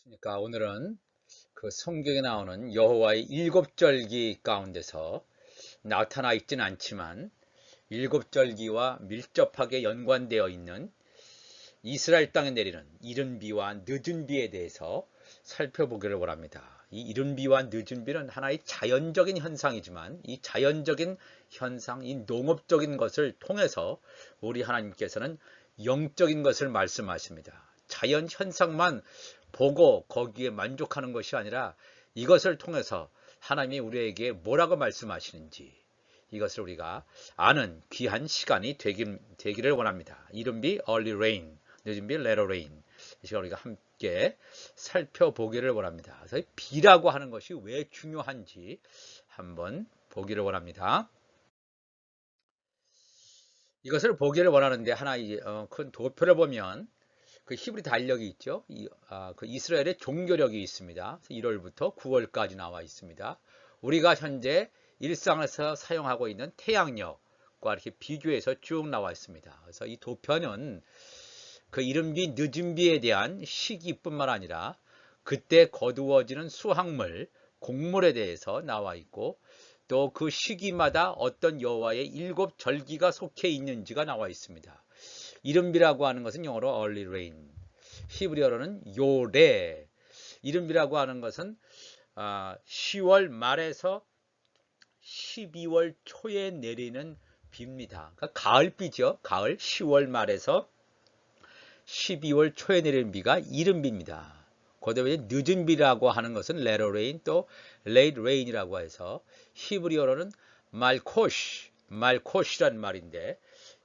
그러니까 오늘은 그 성경에 나오는 여호와의 일곱 절기 가운데서 나타나 있지는 않지만 일곱 절기와 밀접하게 연관되어 있는 이스라엘 땅에 내리는 이른 비와 늦은 비에 대해서 살펴보기를 원합니다. 이 이른 비와 늦은 비는 하나의 자연적인 현상이지만 이 자연적인 현상, 이 농업적인 것을 통해서 우리 하나님께서는 영적인 것을 말씀하십니다. 자연 현상만 보고 거기에 만족하는 것이 아니라 이것을 통해서 하나님이 우리에게 뭐라고 말씀하시는지 이것을 우리가 아는 귀한 시간이 되기를 원합니다. 이른 비 early rain, 늦은 비 later rain. 이 시간 우리가 함께 살펴보기를 원합니다. 그래서 비라고 하는 것이 왜 중요한지 한번 보기를 원합니다. 이것을 보기를 원하는데 하나 큰 도표를 보면 그 히브리 달력이 있죠. 그 이스라엘의 종교력이 있습니다. 1월부터 9월까지 나와 있습니다. 우리가 현재 일상에서 사용하고 있는 태양력과 이렇게 비교해서 쭉 나와 있습니다. 그래서 이 도표는 그 이른 비, 늦은 비에 대한 시기뿐만 아니라 그때 거두어지는 수확물, 곡물에 대해서 나와 있고 또 그 시기마다 어떤 여호와의 일곱 절기가 속해 있는지가 나와 있습니다. 이른비라고 하는 것은 영어로 early rain, 히브리어로는 요레. 이른비라고 하는 것은 10월 말에서 12월 초에 내리는 비입니다. 그러니까 가을비죠. 가을 10월 말에서 12월 초에 내리는 비가 이른비입니다. 그다음에 늦은 비라고 하는 것은 later rain 또 late rain이라고 해서 히브리어로는 말코시란 말인데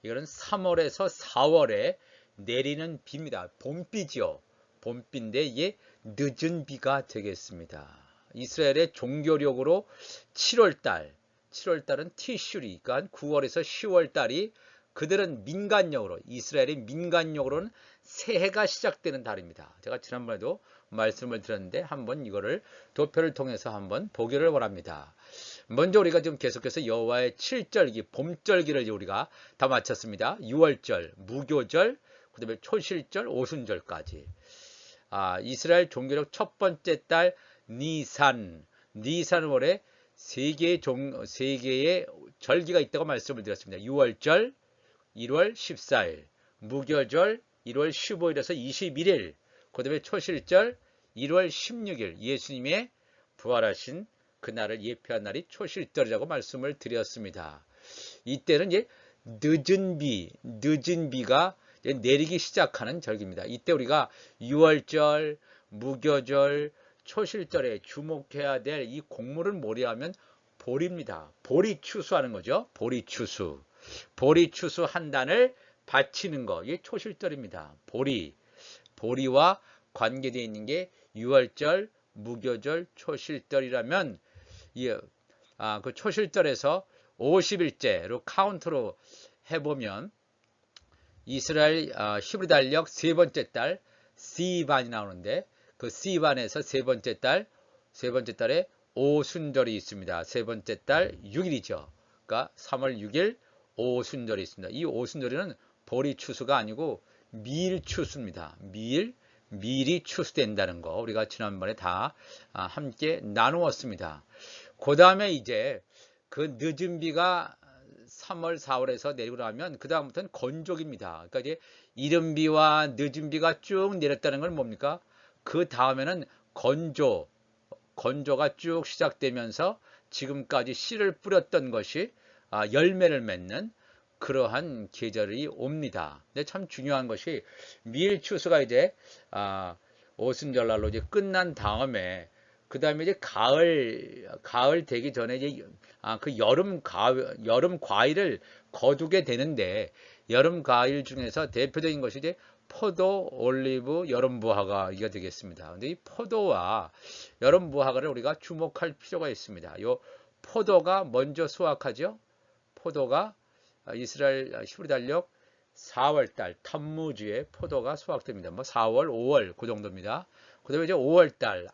이거는 3월에서 4월에 내리는 비입니다. 봄비죠. 봄비인데 이게 늦은 비가 되겠습니다. 이스라엘의 종교력으로 7월달은 티슈리, 그러니까 9월에서 10월달이 그들은 민간력으로, 이스라엘의 민간력으로는 새해가 시작되는 달입니다. 제가 지난번에도 말씀을 드렸는데 한번 이거를 도표를 통해서 한번 보기를 원합니다. 먼저 우리가 지금 계속해서 여호와의 7절기, 봄절기를 우리가 다 마쳤습니다. 6월절, 무교절, 그 다음에 초실절, 오순절까지. 이스라엘 종교력 첫 번째 달 니산월에 세 개의 절기가 있다고 말씀을 드렸습니다. 6월절, 1월 14일, 무교절, 1월 15일에서 21일, 그 다음에 초실절, 1월 16일, 예수님의 부활하신 그날을 예표한 날이 초실절이라고 말씀을 드렸습니다. 이때는 이제 늦은 비가 내리기 시작하는 절기입니다. 이때 우리가 6월절, 무교절, 초실절에 주목해야 될 이 곡물은 뭐냐면 보리입니다. 보리 추수하는 거죠. 보리 추수 한 단을 바치는 거. 이게 초실절입니다. 보리와 관계되어 있는 게 6월절, 무교절, 초실절이라면 그 초실절에서 50일째로 카운트로 해보면 이스라엘 히브리 달력 세 번째 달 시반이 나오는데 그 시반에서 세 번째 달에 오순절이 있습니다. 세 번째 달 6일이죠. 그러니까 3월 6일 오순절이 있습니다. 이 오순절에는 보리 추수가 아니고 밀 추수입니다. 밀이 추수된다는 거 우리가 지난번에 다 함께 나누었습니다. 그 다음에 이제 그 늦은 비가 3월, 4월에서 내리고 나면 그 다음부터는 건조기입니다. 그러니까 이제 이른 비와 늦은 비가 쭉 내렸다는 건 뭡니까? 그 다음에는 건조가 쭉 시작되면서 지금까지 씨를 뿌렸던 것이 열매를 맺는 그러한 계절이 옵니다. 근데 참 중요한 것이 밀 추수가 이제 오순절날로 이제 끝난 다음에 그 다음에 이제 가을 되기 전에 이제 그 여름 과일을 거두게 되는데 여름 과일 중에서 대표적인 것이 이제 포도, 올리브, 여름 무화과가 되겠습니다. 근데 이 포도와 여름 무화과를 우리가 주목할 필요가 있습니다. 요 포도가 먼저 수확하죠. 포도가 이스라엘 히브리 달력 4월달 탐무주에 포도가 수확됩니다. 뭐 4월, 5월 그 정도입니다. 그 다음에 이제 5월달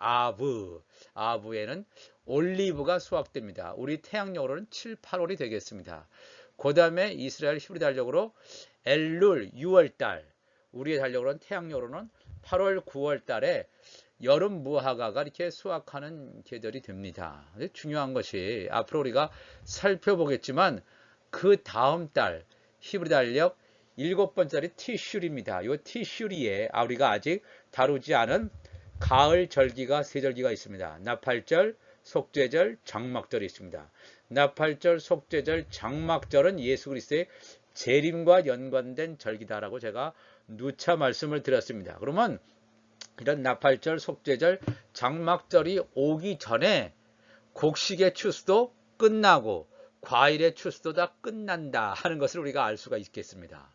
아브에는 올리브가 수확됩니다. 우리 태양력으로는 7, 8월이 되겠습니다. 그 다음에 이스라엘 히브리 달력으로 엘룰 6월달 우리의 달력으로는 태양력으로는 8월, 9월 달에 여름 무화과가 이렇게 수확하는 계절이 됩니다. 중요한 것이 앞으로 우리가 살펴보겠지만 그 다음 달 히브리 달력 7번짜리 티슈리입니다. 이 티슈리에 우리가 아직 다루지 않은 가을 절기가 세 절기가 있습니다. 나팔절, 속죄절, 장막절이 있습니다. 나팔절, 속죄절, 장막절은 예수 그리스도의 재림과 연관된 절기다라고 제가 누차 말씀을 드렸습니다. 그러면 이런 나팔절, 속죄절, 장막절이 오기 전에 곡식의 추수도 끝나고 과일의 추수도 다 끝난다 하는 것을 우리가 알 수가 있겠습니다.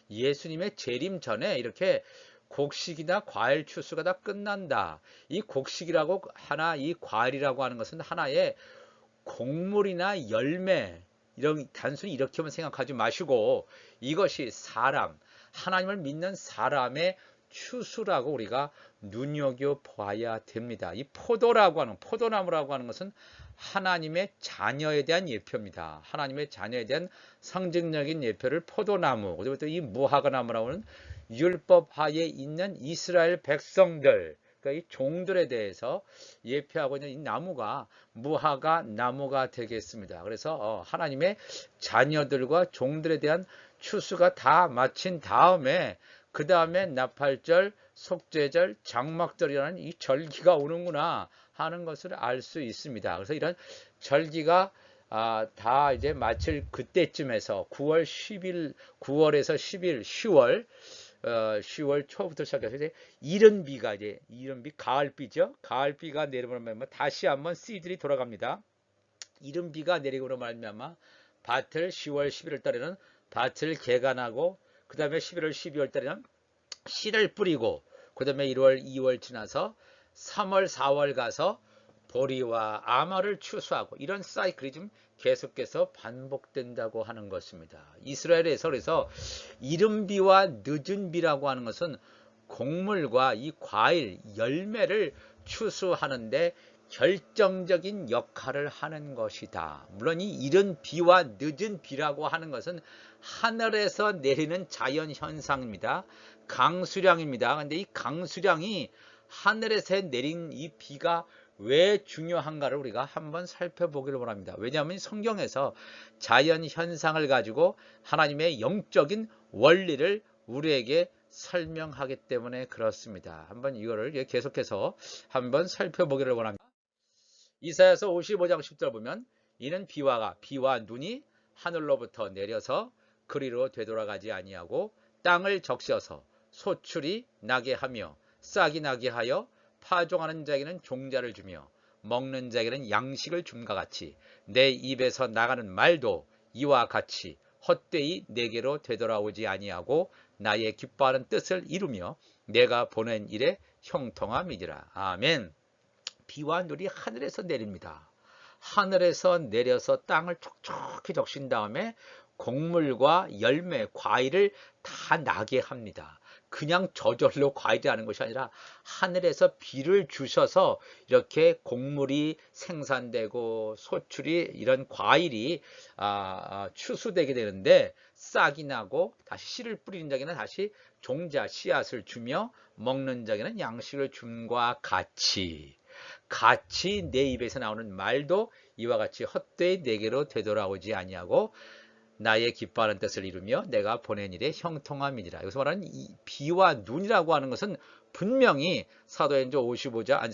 예수님의 재림 전에 이렇게 곡식이나 과일 추수가 다 끝난다. 이 곡식이라고 하나, 이 과일이라고 하는 것은 하나의 곡물이나 열매, 이런 단순히 이렇게만 생각하지 마시고 이것이 하나님을 믿는 사람의 추수라고 우리가 눈여겨봐야 됩니다. 이 포도나무라고 하는 것은 하나님의 자녀에 대한 예표입니다. 하나님의 자녀에 대한 상징적인 예표를 포도나무, 그리고 또 이 무화과나무라고 하는 율법하에 있는 이스라엘 백성들, 그러니까 이 종들에 대해서 예표하고 있는 이 나무가 무화과 나무가 되겠습니다. 그래서 하나님의 자녀들과 종들에 대한 추수가 다 마친 다음에 그 다음에 나팔절, 속죄절, 장막절이라는 이 절기가 오는구나 하는 것을 알 수 있습니다. 그래서 이런 절기가 다 이제 마칠 그때쯤에서 9월에서 10일, 10월 초부터 시작해서 이제 이른 비가 가을비죠. 가을비가 내리면 다시 한번 씨들이 돌아갑니다. 이른 비가 내리고 말미암아 밭을 10월, 11월 달에는 밭을 개간하고 그 다음에 11월, 12월 달에는 씨를 뿌리고 그 다음에 1월, 2월 지나서 3월, 4월 가서 보리와 아마를 추수하고 이런 사이클이 좀 계속해서 반복된다고 하는 것입니다. 이스라엘에서 그래서 이른 비와 늦은 비라고 하는 것은 곡물과 이 과일, 열매를 추수하는데 결정적인 역할을 하는 것이다. 물론 이 이른 비와 늦은 비라고 하는 것은 하늘에서 내리는 자연 현상입니다. 강수량입니다. 근데 이 강수량이 하늘에서 내린 이 비가 왜 중요한가를 우리가 한번 살펴보기를 원합니다. 왜냐하면 성경에서 자연 현상을 가지고 하나님의 영적인 원리를 우리에게 설명하기 때문에 그렇습니다. 한번 이거를 계속해서 한번 살펴보기를 원합니다. 이사야서 55장 10절 보면 이는 비와 눈이 하늘로부터 내려서 그리로 되돌아가지 아니하고 땅을 적셔서 소출이 나게 하며 싹이 나게 하여 파종하는 자에게는 종자를 주며 먹는 자에게는 양식을 줌과 같이 내 입에서 나가는 말도 이와 같이 헛되이 내게로 되돌아오지 아니하고 나의 기뻐하는 뜻을 이루며 내가 보낸 일에 형통함이니라. 아멘. 비와 눈이 하늘에서 내립니다. 하늘에서 내려서 땅을 촉촉히 적신 다음에 곡물과 열매, 과일을 다 나게 합니다. 그냥 저절로 과일이 나는 것이 아니라 하늘에서 비를 주셔서 이렇게 곡물이 생산되고 소출이 이런 과일이 추수되게 되는데 싹이 나고 다시 씨를 뿌리는 자에게는 다시 종자, 씨앗을 주며 먹는 자에게는 양식을 줌과 같이 내 입에서 나오는 말도 이와 같이 헛되이 내게로 되돌아오지 아니하고 나의 기뻐하는 뜻을 이루며 내가 보낸 일에 형통함이니라. 여기서 말하는 이 비와 눈이라고 하는 것은 분명히 사도행전 55장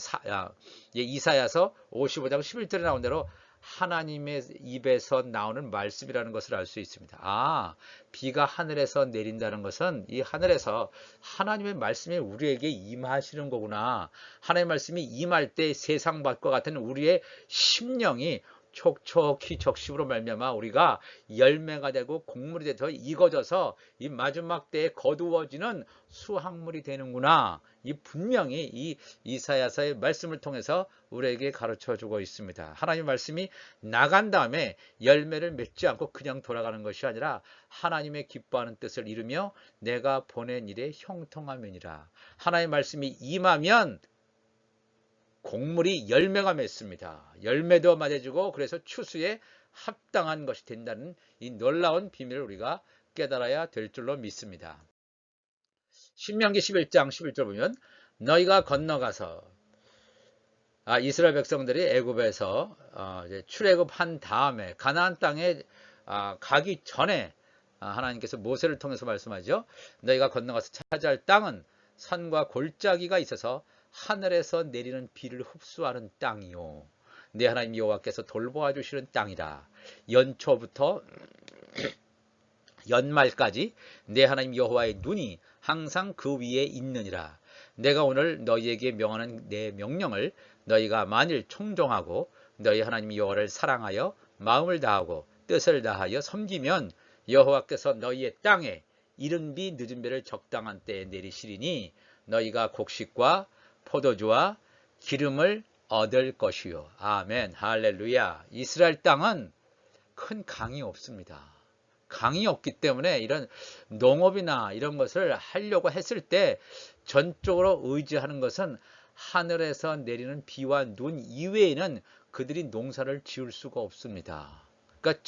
이사야서 55장 11절에 나온 대로 하나님의 입에서 나오는 말씀이라는 것을 알 수 있습니다. 비가 하늘에서 내린다는 것은 이 하늘에서 하나님의 말씀이 우리에게 임하시는 거구나. 하나님의 말씀이 임할 때 세상 밖과 같은 우리의 심령이 촉촉히 적심으로 말미암아 우리가 열매가 되고 곡물이 돼서 익어져서 이 마지막 때에 거두어지는 수확물이 되는구나. 이 분명히 이 이사야서의 말씀을 통해서 우리에게 가르쳐주고 있습니다. 하나님의 말씀이 나간 다음에 열매를 맺지 않고 그냥 돌아가는 것이 아니라 하나님의 기뻐하는 뜻을 이루며 내가 보낸 일에 형통함이니라. 하나님의 말씀이 임하면 곡물이 열매가 맺습니다. 열매도 맞아주고 그래서 추수에 합당한 것이 된다는 이 놀라운 비밀을 우리가 깨달아야 될 줄로 믿습니다. 신명기 11장 11절 보면 너희가 건너가서 이스라엘 백성들이 애굽에서 이제 출애굽한 다음에 가나안 땅에 가기 전에 하나님께서 모세를 통해서 말씀하죠. 너희가 건너가서 차지할 땅은 산과 골짜기가 있어서 하늘에서 내리는 비를 흡수하는 땅이요. 내 하나님 여호와께서 돌보아 주시는 땅이라. 연초부터 연말까지 내 하나님 여호와의 눈이 항상 그 위에 있느니라. 내가 오늘 너희에게 명하는 내 명령을 너희가 만일 청종하고 너희 하나님 여호와를 사랑하여 마음을 다하고 뜻을 다하여 섬기면 여호와께서 너희의 땅에 이른 비 늦은 비를 적당한 때에 내리시리니 너희가 곡식과 포도주와 기름을 얻을 것이요. 아멘. 할렐루야. 이스라엘 땅은 큰 강이 없습니다. 강이 없기 때문에 이런 농업이나 이런 것을 하려고 했을 때 전적으로 의지하는 것은 하늘에서 내리는 비와 눈 이외에는 그들이 농사를 지을 수가 없습니다. 그러니까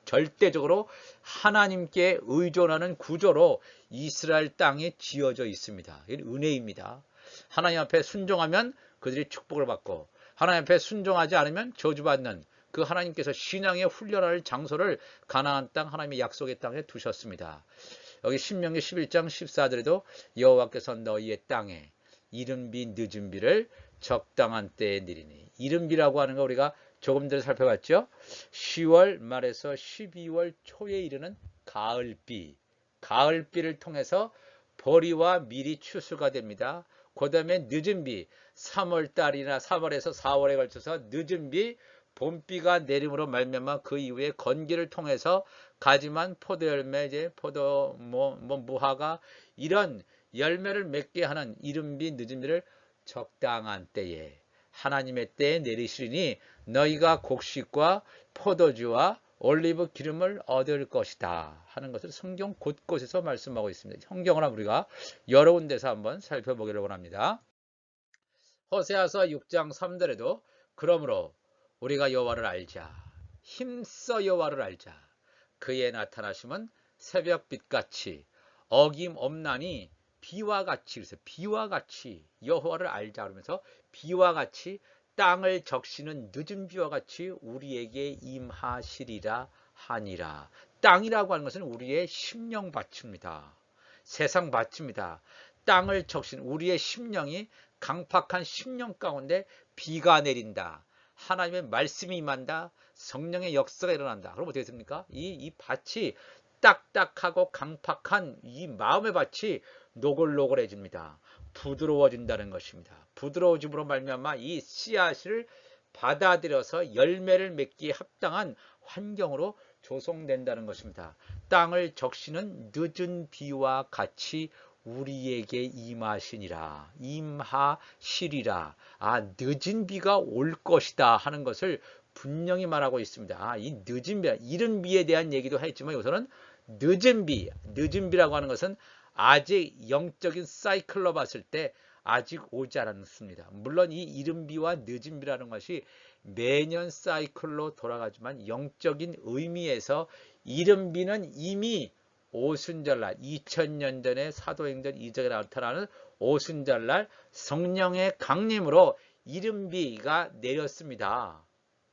절대적으로 하나님께 의존하는 구조로 이스라엘 땅에 지어져 있습니다. 이건 은혜입니다. 하나님 앞에 순종하면 그들이 축복을 받고 하나님 앞에 순종하지 않으면 저주받는 그 하나님께서 신앙의 훈련할 장소를 가나안 땅 하나님의 약속의 땅에 두셨습니다. 여기 신명기 11장 14절에도 여호와께서 너희의 땅에 이른 비 늦은 비를 적당한 때에 내리니, 이른 비라고 하는 거 우리가 조금 전에 살펴봤죠. 10월 말에서 12월 초에 이르는 가을비, 가을비를 통해서 보리와 밀이 추수가 됩니다. 그 다음에 늦은 비, 3월달이나 3월에서 4월에 걸쳐서 늦은 비, 봄비가 내림으로 말미암아 그 이후에 건기를 통해서 가지만 포도 열매, 이제 포도 무화과 이런 열매를 맺게 하는 이른 비 늦은 비를 적당한 때에 하나님의 때에 내리시리니 너희가 곡식과 포도주와 올리브 기름을 얻을 것이다 하는 것을 성경 곳곳에서 말씀하고 있습니다. 성경을 우리가 여러 군데서 한번 살펴보기를 원합니다. 호세아서 6장 3절에도 그러므로 우리가 여호와를 알자, 힘써 여호와를 알자. 그의 나타나심은 새벽빛같이 어김없나니 비와 같이, 그래서 비와 같이 여호와를 알자 그러면서 비와 같이 땅을 적시는 늦은 비와 같이 우리에게 임하시리라 하니라. 땅이라고 하는 것은 우리의 심령밭입니다. 세상 밭입니다. 땅을 적시는 우리의 심령이 강팍한 심령 가운데 비가 내린다. 하나님의 말씀이 임한다. 성령의 역사가 일어난다. 그럼 어떻게 됩니까? 이 밭이 딱딱하고 강팍한 이 마음의 밭이 노골노골해집니다. 부드러워진다는 것입니다. 부드러워짐으로 말미암아 이 씨앗을 받아들여서 열매를 맺기에 합당한 환경으로 조성된다는 것입니다. 땅을 적시는 늦은 비와 같이 우리에게 임하시니라. 임하시리라. 늦은 비가 올 것이다 하는 것을 분명히 말하고 있습니다. 이 늦은 비, 이른 비에 대한 얘기도 했지만 여기서는 늦은 비라고 하는 것은 아직 영적인 사이클로 봤을 때 아직 오지 않았습니다. 물론 이 이른 비와 늦은 비라는 것이 매년 사이클로 돌아가지만 영적인 의미에서 이른 비는 이미 오순절날 2000년 전에 사도행전 2장에 나타나는 오순절날 성령의 강림으로 이른 비가 내렸습니다.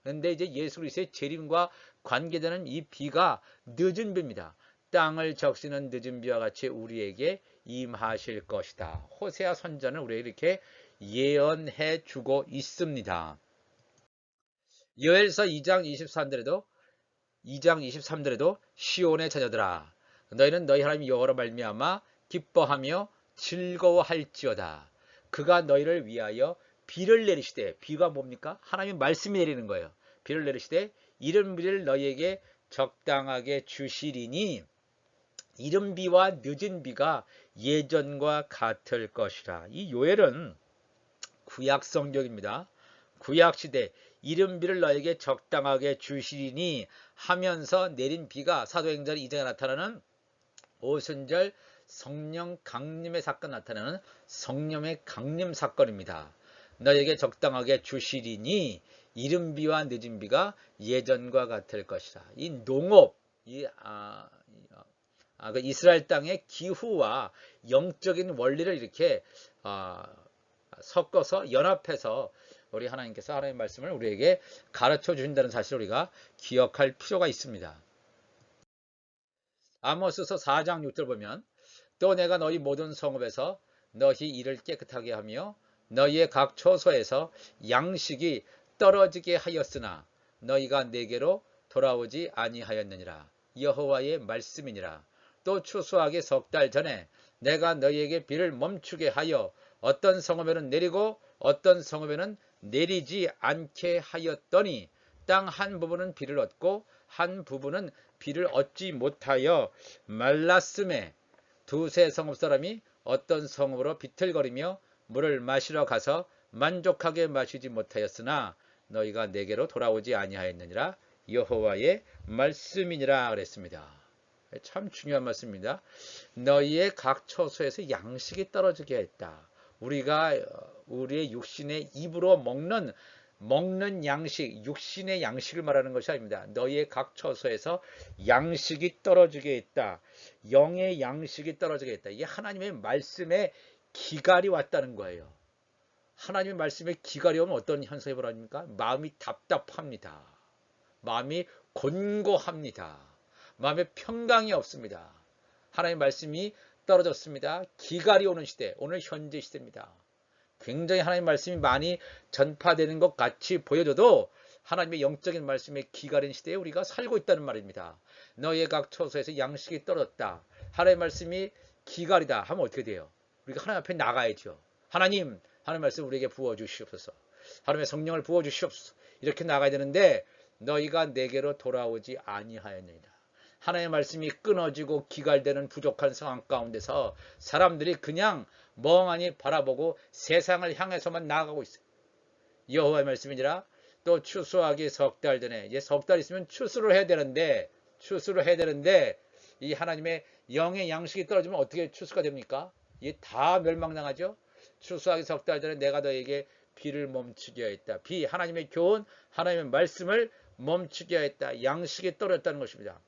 그런데 이제 예수 그리스도의 재림과 관계되는 이 비가 늦은 비입니다. 땅을 적시는 늦은 비와 같이 우리에게 임하실 것이다. 호세아 선자는 우리에게 이렇게 예언해 주고 있습니다. 요엘서 2장 23절에도 시온의 자녀들아 너희는 너희 하나님 여호와로 말미암아 기뻐하며 즐거워할지어다. 그가 너희를 위하여 비를 내리시되, 비가 뭡니까? 하나님의 말씀이 내리는 거예요. 비를 내리시되 이른 비를 너희에게 적당하게 주시리니 이른 비와 늦은 비가 예전과 같을 것이라. 이 요엘은 구약 성경입니다. 구약 시대 이른 비를 너에게 적당하게 주시리니 하면서 내린 비가 사도행전 2장에 나타나는 오순절 성령 강림의 사건 나타나는 성령의 강림 사건입니다. 너에게 적당하게 주시리니 이른 비와 늦은 비가 예전과 같을 것이라. 이 농업, 그 이스라엘 땅의 기후와 영적인 원리를 이렇게 섞어서 연합해서 우리 하나님께서 하나님의 말씀을 우리에게 가르쳐 주신다는 사실을 우리가 기억할 필요가 있습니다. 아모스서 4장 6절 보면 또 내가 너희 모든 성읍에서 너희 이를 깨끗하게 하며 너희의 각 처소에서 양식이 떨어지게 하였으나 너희가 내게로 돌아오지 아니하였느니라. 여호와의 말씀이니라. 또 추수하기 석 달 전에 내가 너희에게 비를 멈추게 하여 어떤 성읍에는 내리고 어떤 성읍에는 내리지 않게 하였더니 땅 한 부분은 비를 얻고 한 부분은 비를 얻지 못하여 말랐음에 두세 성읍 사람이 어떤 성읍으로 비틀거리며 물을 마시러 가서 만족하게 마시지 못하였으나 너희가 내게로 돌아오지 아니하였느니라. 여호와의 말씀이니라 그랬습니다. 참 중요한 말씀입니다. 너희의 각 처소에서 양식이 떨어지게 했다. 우리가 우리의 육신의 입으로 먹는 양식, 육신의 양식을 말하는 것이 아닙니다. 너희의 각 처소에서 양식이 떨어지게 했다. 영의 양식이 떨어지게 했다. 이게 하나님의 말씀에 기갈이 왔다는 거예요. 하나님의 말씀에 기갈이 오면 어떤 현상이 벌어집니까? 마음이 답답합니다. 마음이 곤고합니다. 마음에 평강이 없습니다. 하나님의 말씀이 떨어졌습니다. 기갈이 오는 시대, 오늘 현재 시대입니다. 굉장히 하나님의 말씀이 많이 전파되는 것 같이 보여져도 하나님의 영적인 말씀에 기갈인 시대에 우리가 살고 있다는 말입니다. 너희의 각 처소에서 양식이 떨어졌다. 하나님의 말씀이 기갈이다 하면 어떻게 돼요? 우리가 하나님 앞에 나가야죠. 하나님 말씀 우리에게 부어주시옵소서. 하나님의 성령을 부어주시옵소서. 이렇게 나가야 되는데 너희가 내게로 돌아오지 아니하였느니라. 하나님의 말씀이 끊어지고 기갈되는 부족한 상황 가운데서 사람들이 그냥 멍하니 바라보고 세상을 향해서만 나아가고 있어요. 여호와의 말씀이니라. 또 추수하기 석 달 전에, 이제 석 달 있으면 추수를 해야 되는데 이 하나님의 영의 양식이 떨어지면 어떻게 추수가 됩니까? 이게 다 멸망당하죠. 추수하기 석 달 전에 내가 너에게 비를 멈추게 하였다. 비, 하나님의 교훈, 하나님의 말씀을 멈추게 하였다. 양식이 떨어졌다는 것입니다.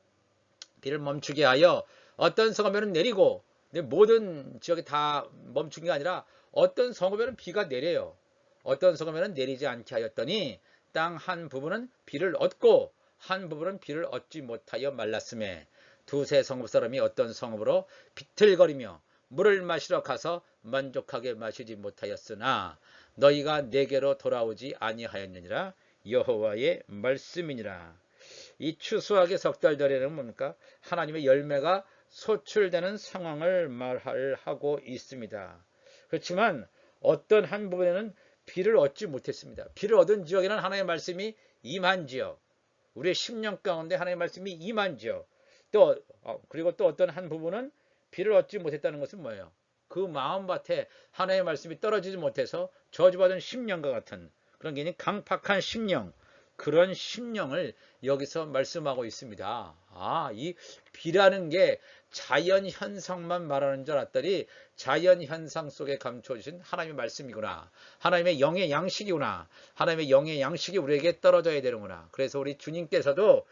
비를 멈추게 하여 어떤 성읍에는 내리고, 모든 지역이 다 멈춘 게 아니라 어떤 성읍에는 비가 내려요. 어떤 성읍에는 내리지 않게 하였더니 땅 한 부분은 비를 얻고 한 부분은 비를 얻지 못하여 말랐음에 두세 성읍 사람이 어떤 성읍으로 비틀거리며 물을 마시러 가서 만족하게 마시지 못하였으나 너희가 내게로 돌아오지 아니하였느니라. 여호와의 말씀이니라. 이 추수하기 석 달 전에는 뭡니까? 하나님의 열매가 소출되는 상황을 말하고 있습니다. 그렇지만 어떤 한 부분에는 비를 얻지 못했습니다. 비를 얻은 지역에는 하나님의 말씀이 임한 지역, 우리의 심령 가운데 하나님의 말씀이 임한 지역, 그리고 또 어떤 한 부분은 비를 얻지 못했다는 것은 뭐예요? 그 마음밭에 하나님의 말씀이 떨어지지 못해서 저주받은 심령과 같은 그런 개념이 강팍한 심령, 그런 심령을 여기서 말씀하고 있습니다. 이 비라는 게 자연 현상만 말하는 줄 알았더니 자연 현상 속에 감춰주신 하나님의 말씀이구나. 하나님의 영의 양식이구나. 하나님의 영의 양식이 우리에게 떨어져야 되는구나. 그래서 우리 주님께서도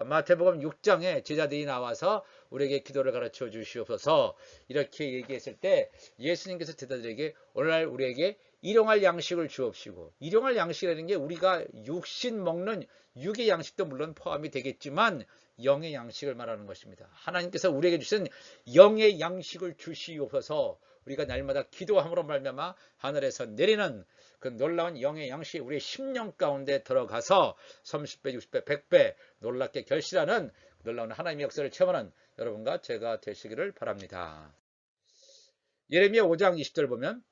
마태복음 6장에 제자들이 나와서 우리에게 기도를 가르쳐 주시옵소서 이렇게 얘기했을 때 예수님께서 제자들에게 오늘날 우리에게 일용할 양식을 주옵시고, 일용할 양식이라는 게 우리가 육신 먹는 육의 양식도 물론 포함이 되겠지만 영의 양식을 말하는 것입니다. 하나님께서 우리에게 주신 영의 양식을 주시옵소서. 우리가 날마다 기도함으로 말미암아 하늘에서 내리는 그 놀라운 영의 양식이 우리의 심령 가운데 들어가서 30배, 60배, 100배 놀랍게 결실하는 놀라운 하나님의 역사를 체험하는 여러분과 제가 되시기를 바랍니다. 예레미야 5장 20절 보면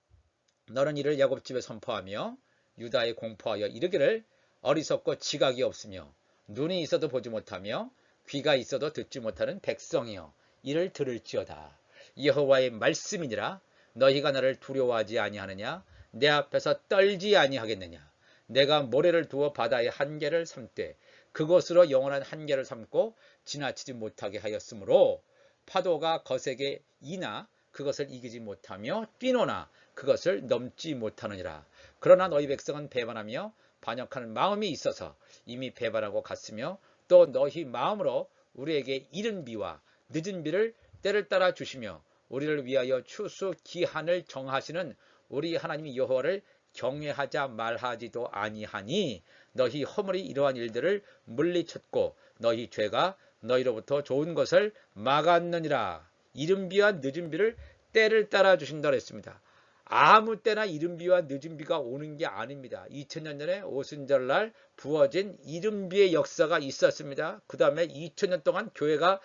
너는 이를 야곱 집에 선포하며 유다에 공포하여 이르기를 어리석고 지각이 없으며 눈이 있어도 보지 못하며 귀가 있어도 듣지 못하는 백성이여 이를 들을지어다. 여호와의 말씀이니라. 너희가 나를 두려워하지 아니하느냐? 내 앞에서 떨지 아니하겠느냐? 내가 모래를 두어 바다의 한계를 삼되 그곳으로 영원한 한계를 삼고 지나치지 못하게 하였으므로 파도가 거세게 이나 그것을 이기지 못하며 뛰노나 그것을 넘지 못하느니라. 그러나 너희 백성은 배반하며 반역하는 마음이 있어서 이미 배반하고 갔으며 또 너희 마음으로 우리에게 이른 비와 늦은 비를 때를 따라 주시며 우리를 위하여 추수 기한을 정하시는 우리 하나님 여호와를 경외하자 말하지도 아니하니 너희 허물이 이러한 일들을 물리쳤고 너희 죄가 너희로부터 좋은 것을 막았느니라. 이른비와 늦은비를 때를 따라 주신다 그랬습니다. 아무 때나 이른비와 늦은비가 오는 게 아닙니다. 2000년 전에 오순절날 부어진 이른비의 역사가 있었습니다. 그 다음에 2000년 동안 교회가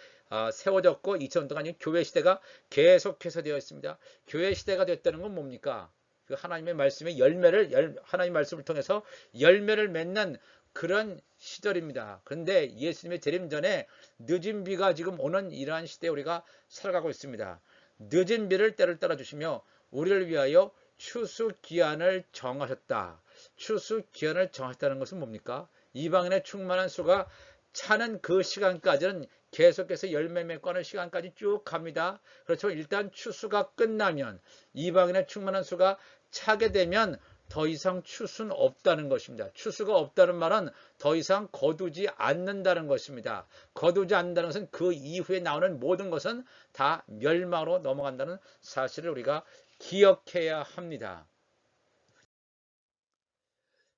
세워졌고 2000년 동안 교회 시대가 계속해서 되어 있습니다. 교회 시대가 됐다는 건 뭡니까? 그 하나님의 말씀의 하나님의 말씀을 통해서 열매를 맺는 그런 시절입니다. 그런데 예수님의 재림 전에 늦은 비가 지금 오는 이러한 시대에 우리가 살아가고 있습니다. 늦은 비를 때를 따라 주시며 우리를 위하여 추수 기한을 정하셨다. 추수 기한을 정하셨다는 것은 뭡니까? 이방인의 충만한 수가 차는 그 시간까지는 계속해서 열매 맺고 하는 시간까지 쭉 갑니다. 그렇죠. 일단 추수가 끝나면 이방인의 충만한 수가 차게 되면 더 이상 추수는 없다는 것입니다. 추수가 없다는 말은 더 이상 거두지 않는다는 것입니다. 거두지 않는다는 것은 그 이후에 나오는 모든 것은 다 멸망으로 넘어간다는 사실을 우리가 기억해야 합니다.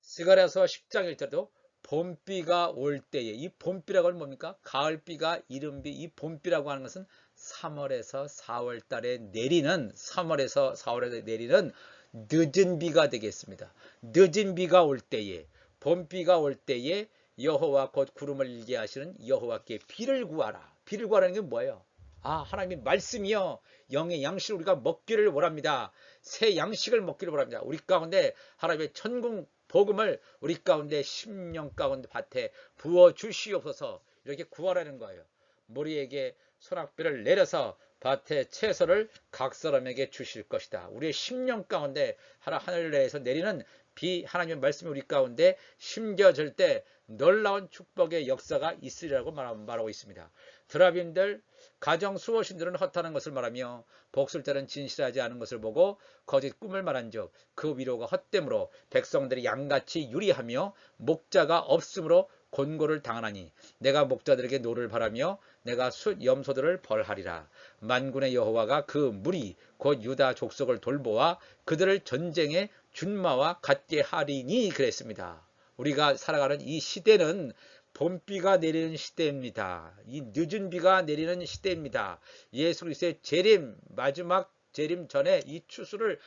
스가랴서 10장 1절도 봄비가 올 때에, 이 봄비라고 하는 뭡니까? 가을비가 이른비, 이 봄비라고 하는 것은 3월에서 4월 달에 내리는, 3월에서 4월에 내리는 늦은 비가 되겠습니다. 늦은 비가 올 때에, 봄비가 올 때에 여호와 곧 구름을 일게 하시는 여호와께 비를 구하라. 비를 구하라는 게 뭐예요? 하나님의 말씀이요, 영의 양식을 우리가 먹기를 원합니다. 새 양식을 먹기를 원합니다. 우리 가운데 하나님의 천국 복음을 우리 가운데 심령 가운데 밭에 부어 주시옵소서, 이렇게 구하라는 거예요. 무리에게 소낙비를 내려서 밭에 채소를 각 사람에게 주실 것이다. 우리의 심령 가운데 하늘에서 내리는 비, 하나님의 말씀이 우리 가운데 심겨질 때 놀라운 축복의 역사가 있으리라고 말하고 있습니다. 드라빈들, 가정 수호신들은 헛하는 것을 말하며 복술자는 진실하지 않은 것을 보고 거짓 꿈을 말한즉 그 위로가 헛됨으로 백성들이 양같이 유리하며 목자가 없으므로 곤고를 당하나니 내가 목자들에게 노를 바라며 내가 숫 염소들을 벌하리라. 만군의 여호와가 그 무리 곧 유다 족속을 돌보아 그들을 전쟁의 준마와 같게 하리니 그랬습니다. 우리가 살아가는 이 시대는 봄비가 내리는 시대입니다. 이 늦은 비가 내리는 시대입니다. 예수 그리스도의 재림, 마지막 재림 전에 이 추수를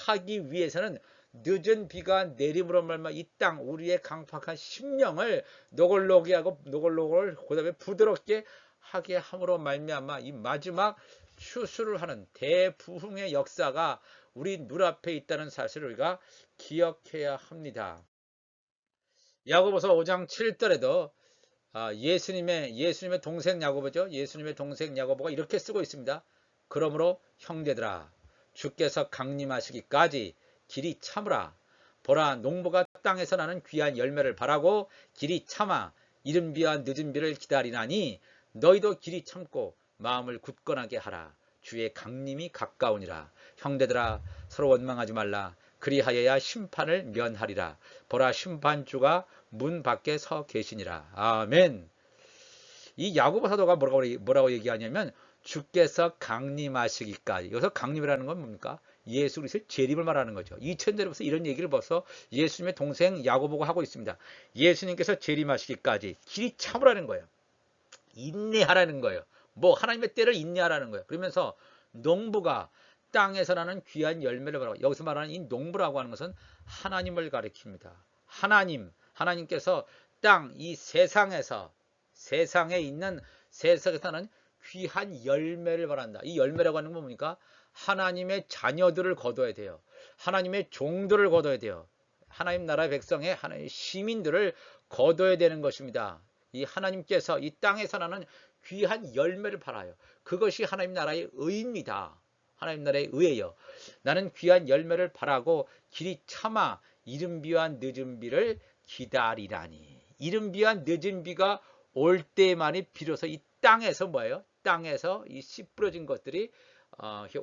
하기 위해서는 늦은 비가 내림으로 말미암아 이 땅, 우리의 강팍한 심령을 노골노게 하고 노골노골 그다음에 부드럽게 하게 함으로 말미암아 이 마지막 추수를 하는 대부흥의 역사가 우리 눈앞에 있다는 사실을 우리가 기억해야 합니다. 야고보서 5장 7절에도 예수님의 동생 야고보죠. 예수님의 동생 야고보가 이렇게 쓰고 있습니다. 그러므로 형제들아, 주께서 강림하시기까지 길이 참으라. 보라, 농부가 땅에서 나는 귀한 열매를 바라고 길이 참아 이른 비와 늦은 비를 기다리나니 너희도 길이 참고 마음을 굳건하게 하라. 주의 강림이 가까우니라. 형제들아, 서로 원망하지 말라. 그리하여야 심판을 면하리라. 보라, 심판주가 문 밖에 서 계시니라. 아멘. 이 야고보 사도가 뭐라고 얘기하냐면 주께서 강림하시기까지. 여기서 강림이라는 건 뭡니까? 예수 그리스도의 재림을 말하는 거죠. 2000년부터 이런 얘기를 벌써 예수님의 동생 야고보가 하고 있습니다. 예수님께서 재림하시기까지 길이 참으라는 거예요. 인내하라는 거예요. 하나님의 때를 인내하라는 거예요. 그러면서 농부가 땅에서 나는 귀한 열매를 바라고, 여기서 말하는 이 농부라고 하는 것은 하나님을 가리킵니다. 하나님께서 땅, 이 세상에 있는 세상에서는 귀한 열매를 바란다. 이 열매라고 하는 건 뭡니까? 하나님의 자녀들을 거둬야 돼요. 하나님의 종들을 거둬야 돼요. 하나님 나라의 백성의 하나님의 시민들을 거둬야 되는 것입니다. 이 하나님께서 이 땅에서 나는 귀한 열매를 팔아요. 그것이 하나님 나라의 의입니다. 하나님 나라의 의예요. 나는 귀한 열매를 바라고 길이 참아 이른 비와 늦은 비를 기다리라니. 이른 비와 늦은 비가 올 때만이 비로소 이 땅에서 뭐예요? 땅에서 이 씨 뿌려진 것들이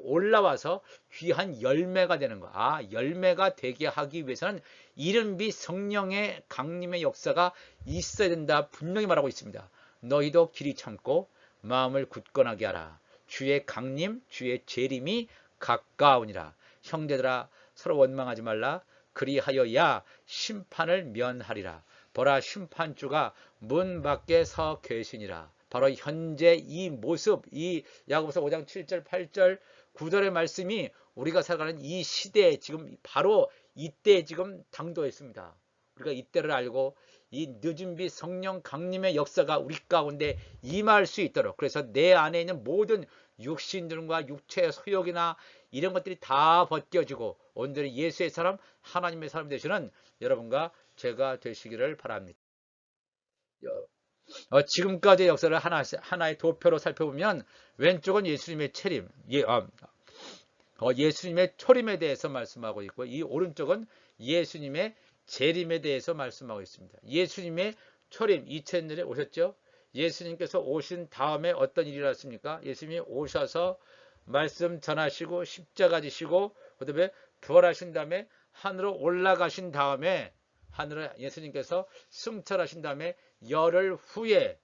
올라와서 귀한 열매가 되는 거. 열매가 되게 하기 위해서는 이른 비 성령의 강림의 역사가 있어야 된다. 분명히 말하고 있습니다. 너희도 길이 참고 마음을 굳건하게 하라. 주의 강림, 주의 재림이 가까우니라. 형제들아, 서로 원망하지 말라. 그리하여야 심판을 면하리라. 보라, 심판주가 문 밖에 서 계시니라. 바로 현재 이 모습, 이 야고보서 5장 7절 8절 9절의 말씀이 우리가 살아가는 이 시대에 지금 바로 이때 지금 당도했습니다. 우리가 이때를 알고 이 늦은비 성령 강림의 역사가 우리 가운데 임할 수 있도록, 그래서 내 안에 있는 모든 육신들과 육체의 소욕이나 이런 것들이 다 벗겨지고 온전히 예수의 사람, 하나님의 사람 되시는 여러분과 제가 되시기를 바랍니다. 지금까지의 역사를 하나의 도표로 살펴보면 왼쪽은 예수님의 체림, 예수님의 초림에 대해서 말씀하고 있고, 이 오른쪽은 예수님의 재림에 대해서 말씀하고 있습니다. 예수님의 초림, 2000년에 오셨죠? 예수님께서 오신 다음에 어떤 일이 일어났습니까? 예수님이 오셔서 말씀 전하시고 십자가 지시고 그다음에 부활하신 다음에 하늘로 올라가신 다음에 하늘에 예수님께서 승천하신 다음에 열흘 후에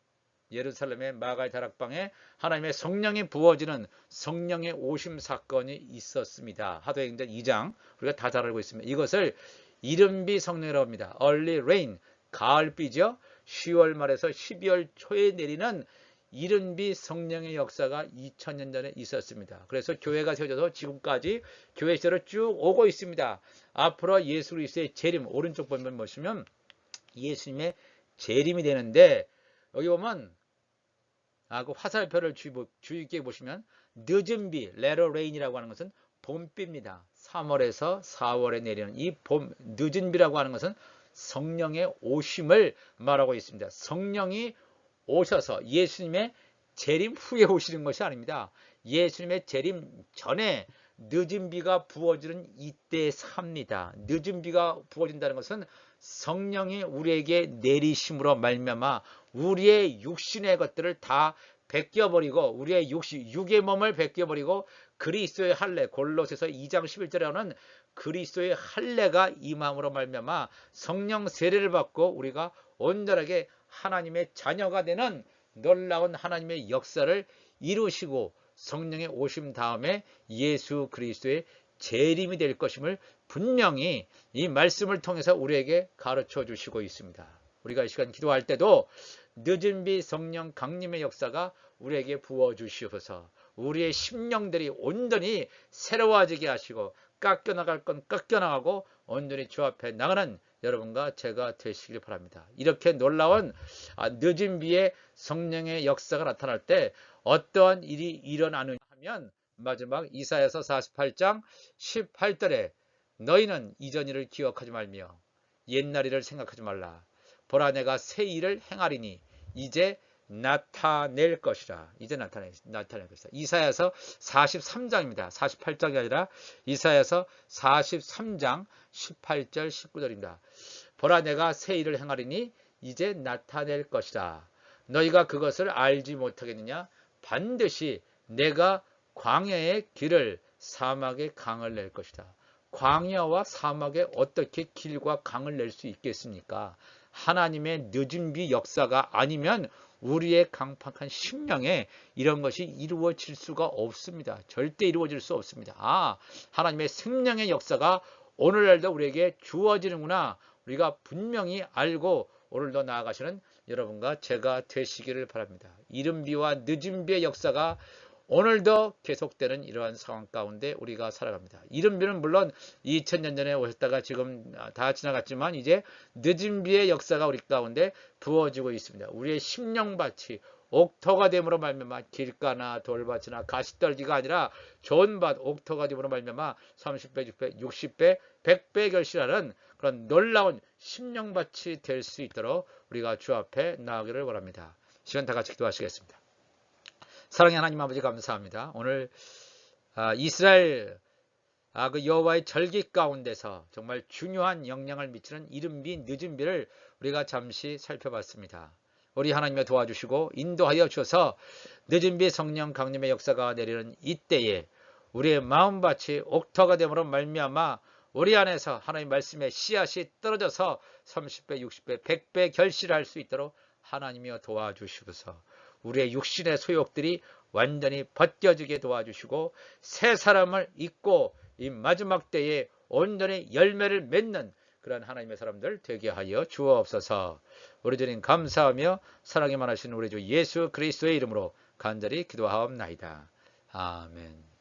예루살렘의 마가의 다락방에 하나님의 성령이 부어지는 성령의 오심 사건이 있었습니다. 사도행전 2장 우리가 다 잘 알고 있습니다. 이것을 이른비 성령이라고 합니다. Early Rain, 가을비죠. 10월 말에서 12월 초에 내리는 이른비 성령의 역사가 2000년 전에 있었습니다. 그래서 교회가 세워져서 지금까지 교회 시대로 쭉 오고 있습니다. 앞으로 예수 그리스도의 재림, 오른쪽 보면 보시면 예수님의 재림이 되는데, 여기 보면 그 화살표를 주의 깊게 보시면 늦은비, latter rain이라고 하는 것은 봄비입니다. 3월에서 4월에 내리는 이 늦은비라고 하는 것은 성령의 오심을 말하고 있습니다. 성령이 오셔서 예수님의 재림 후에 오시는 것이 아닙니다. 예수님의 재림 전에 늦은 비가 부어지는 이때 삽니다. 늦은 비가 부어진다는 것은 성령이 우리에게 내리심으로 말미암아 우리의 육신의 것들을 다 벗겨버리고, 우리의 육의 몸을 벗겨버리고 그리스도의 할례, 골로새서 2장 11절에는 그리스도의 할례가 임함으로 말미암아 성령 세례를 받고 우리가 온전하게 하나님의 자녀가 되는 놀라운 하나님의 역사를 이루시고 성령의 오심 다음에 예수 그리스도의 재림이 될 것임을 분명히 이 말씀을 통해서 우리에게 가르쳐 주시고 있습니다. 우리가 이 시간 기도할 때도 늦은비 성령 강림의 역사가 우리에게 부어주시옵소서. 우리의 심령들이 온전히 새로워지게 하시고 깎여나갈 건 깎여나가고 온전히 주 앞에 나가는 여러분과 제가 되시길 바랍니다. 이렇게 놀라운 늦은 비의 성령의 역사가 나타날 때 어떠한 일이 일어나느냐 하면 마지막 이사야서 48장 18절에 너희는 이전 일을 기억하지 말며 옛날 일을 생각하지 말라. 보라, 내가 새 일을 행하리니 이제 나타낼 것이라. 이제 나타낼 것이다. 이사야서 43장입니다. 48장이 아니라 이사야서 43장 18절 19절입니다. 보라, 내가 새 일을 행하리니 이제 나타낼 것이다. 너희가 그것을 알지 못하겠느냐? 반드시 내가 광야의 길을 사막의 강을 낼 것이다. 광야와 사막에 어떻게 길과 강을 낼 수 있겠습니까? 하나님의 늦은 비 역사가 아니면 우리의 강팍한 심령에 이런 것이 이루어질 수가 없습니다. 절대 이루어질 수 없습니다. 하나님의 생명의 역사가 오늘날도 우리에게 주어지는구나. 우리가 분명히 알고 오늘도 나아가시는 여러분과 제가 되시기를 바랍니다. 이른 비와 늦은 비의 역사가 오늘도 계속되는 이러한 상황 가운데 우리가 살아갑니다. 이른 비는 물론 2000년 전에 오셨다가 지금 다 지나갔지만 이제 늦은 비의 역사가 우리 가운데 부어지고 있습니다. 우리의 심령밭이 옥토가 됨으로 말미암아 길가나 돌밭이나 가시떨기가 아니라 좋은 밭 옥토가 됨으로 말미암아 30배, 60배, 60배, 100배 결실하는 그런 놀라운 심령밭이 될 수 있도록 우리가 주 앞에 나아가기를 원합니다. 시간 다 같이 기도하시겠습니다. 사랑의 하나님 아버지, 감사합니다. 오늘 이스라엘 그 여호와의 절기 가운데서 정말 중요한 영향을 미치는 이른 비, 늦은 비를 우리가 잠시 살펴봤습니다. 우리 하나님의 도와주시고 인도하여 주셔서 늦은 비 성령 강림의 역사가 내리는 이때에 우리의 마음밭이 옥토가 됨으로 말미암아 우리 안에서 하나님 말씀의 씨앗이 떨어져서 30배, 60배, 100배 결실할 수 있도록 하나님이여 도와주시옵소서. 우리의 육신의 소욕들이 완전히 벗겨지게 도와주시고 새 사람을 입고 이 마지막 때에 온전히 열매를 맺는 그런 하나님의 사람들 되게 하여 주옵소서. 우리 주님 감사하며 사랑이 많으신 우리 주 예수 그리스도의 이름으로 간절히 기도하옵나이다. 아멘.